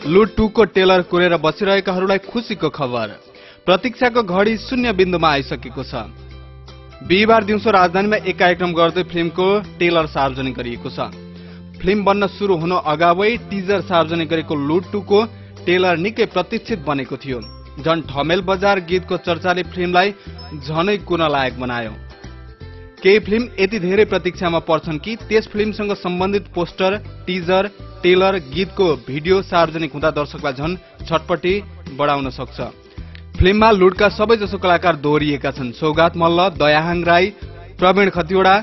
लुट 2 को टेलर कोरेर बसिरहेकाहरूलाई खुशीको खबर। प्रतीक्षाको घडी शून्य बिन्दुमा आइसकेको छ। बिहीबार दिउँसो राजधानीमा एक कार्यक्रम गर्दै फिल्मको टेलर सार्वजनिक गरिएको छ। फिल्म बन्न सुरु हुन अगावै टिजर सार्वजनिक गरेको लुट 2 को टेलर निकै प्रतीक्षित बनेको थियो। झन ठमेल बजार गीतको चर्चाले फिल्मलाई झनै कुन लायक बनायो। केही फिल्म यति धेरै प्रतीक्षामा पर्छन् कि त्यस फिल्मसँग सम्बन्धित पोस्टर, टिजर, टेलर, गीतको भिडियो सार्वजनिक हुँदा दर्शकलाई झन छटपटी बढाउन सक्छ। फिल्ममा लुटका सबैजसो कलाकार दोहोरिएका छन्। सौगात मल्ल, दयाहाङ राई, प्रवीण खतिवडा,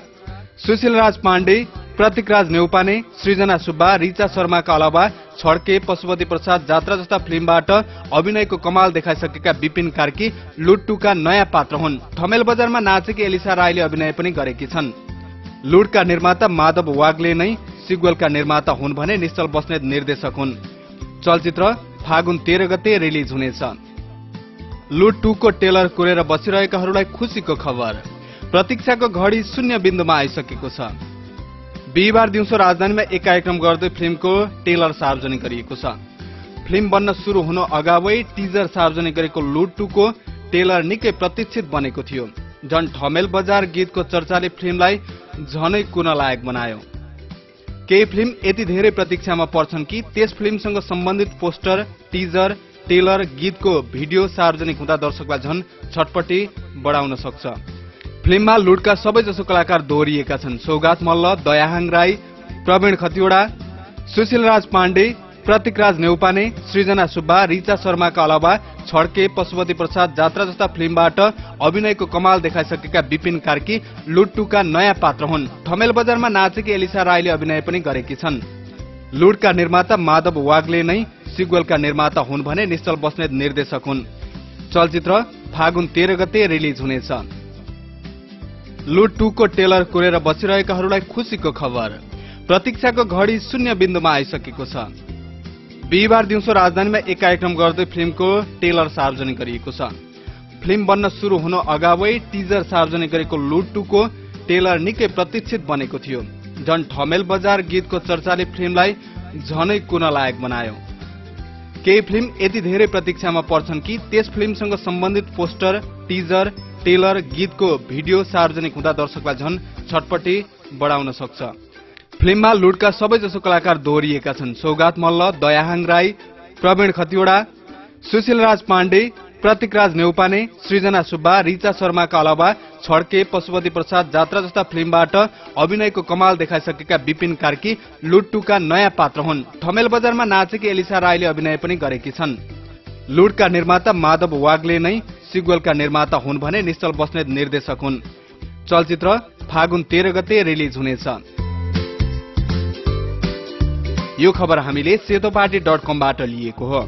सुशील राज पाण्डे, प्रतीकराज नेउपाने, सृजना सुब्बा, रिचा शर्माका अलावा छड्के, पशुपति प्रसाद जात्रा जस्ता फिल्मबाट अभिनयको कमाल देखाइसकेका विपिन कार्की लुट 2 का नयाँ पात्र हुन्। ठमेल बजारमा नाचेकी एलिसा राईले अभिनय पनि गरेकी छन्। लुटका निर्माता माधव वाग्ले नै सिक्वेलका निर्माता हुन् भने निश्चल बस्नेत निर्देशक हुन्। चलचित्र फागुन 13 गते रिलिज हुनेछ। लुट 2 को टेलर कोरेर बसिरहेकाहरूलाई खुशीको खबर। प्रतीक्षाको घडी शून्य बिन्दुमा आइसकेको छ। बिहीबार दिउँसो राजधानीमा एक कार्यक्रम गर्दै फिल्मको टेलर सार्वजनिक गरिएको छ। फिल्म बन्न सुरु हुन अगावै टिजर सार्वजनिक गरेको लुट 2 को टेलर निकै प्रतीक्षित बनेको थियो। झन ठमेल बजार गीतको चर्चाले फिल्मलाई झनै कुन लायक बनायो। केही फिल्म यति धेरै प्रतीक्षामा पर्छन् कि त्यस फिल्मसँग सम्बन्धित पोस्टर, टिजर, टेलर, गीतको भिडियो सार्वजनिक हुँदा दर्शकलाई झन छटपटी बढाउन सक्छ। फिल्ममा लुटका सबैजसो कलाकार दोहोरिएका छन्। सौगात मल्ल, दयाहाङ राई, प्रवीण खतिवडा, सुशील राज पाण्डे, प्रतीकराज नेउपाने, सृजना सुब्बा, रिचा शर्माका अलावा छड्के, पशुपति प्रसाद जात्रा जस्ता फिल्मबाट अभिनयको कमाल देखाइसकेका विपिन कार्की लुट 2 का नयाँ पात्र हुन्। ठमेल बजारमा नाचेकी एलिसा राईले अभिनय पनि गरेकी छन्। लुटका निर्माता माधव वाग्ले नै सिक्वेलका निर्माता हुन् भने निश्चल बस्नेत निर्देशक हुन्। चलचित्र फागुन 13 गते रिलिज हुनेछ। लुट 2 को टेलर कोरेर बसिरहेकाहरूलाई खुशीको खबर। प्रतीक्षाको घडी शून्य बिन्दुमा आइसकेको छ। बिहीबार दिउँसो राजधानीमा एक कार्यक्रम गर्दै फिल्मको टेलर सार्वजनिक गरिएको छ। फिल्म बन्न सुरु हुन अगावै टिजर सार्वजनिक गरेको लुट 2 को टेलर निकै प्रतीक्षित बनेको थियो। झन ठमेल बजार गीतको चर्चाले फिल्मलाई झनै कुन लायक बनायो। केही फिल्म यति धेरै प्रतीक्षामा पर्छन् कि त्यस फिल्मसँग सम्बन्धित पोस्टर, टिजर, टेलर, गीतको भिडियो सार्वजनिक हुँदा दर्शकलाई झन छटपटी बढाउन सक्छ। फिल्ममा लुटका सबैजसो कलाकार दोहोरिएका छन्। सौगात मल्ल, दयाहाङ राई, प्रवीण खतिवडा, सुशील राज पाण्डे, प्रतीकराज नेउपाने, सृजना सुब्बा, रिचा शर्माका अलावा छड्के, पशुपति प्रसाद जात्रा जस्ता फिल्मबाट अभिनयको कमाल देखाइसकेका विपिन कार्की लुट 2 का नयाँ पात्र हुन्। ठमेल बजारमा नाचेकी एलिसा राईले अभिनय पनि गरेकी छन्। लुटका निर्माता माधव वाग्ले नै सिक्वेलका निर्माता हुन् भने निश्चल बस्नेत निर्देशक हुन्। चलचित्र फागुन 13 गते रिलिज हुनेछ। यो खबर हामीले सेतोपाटी.com बाट लिएको हो।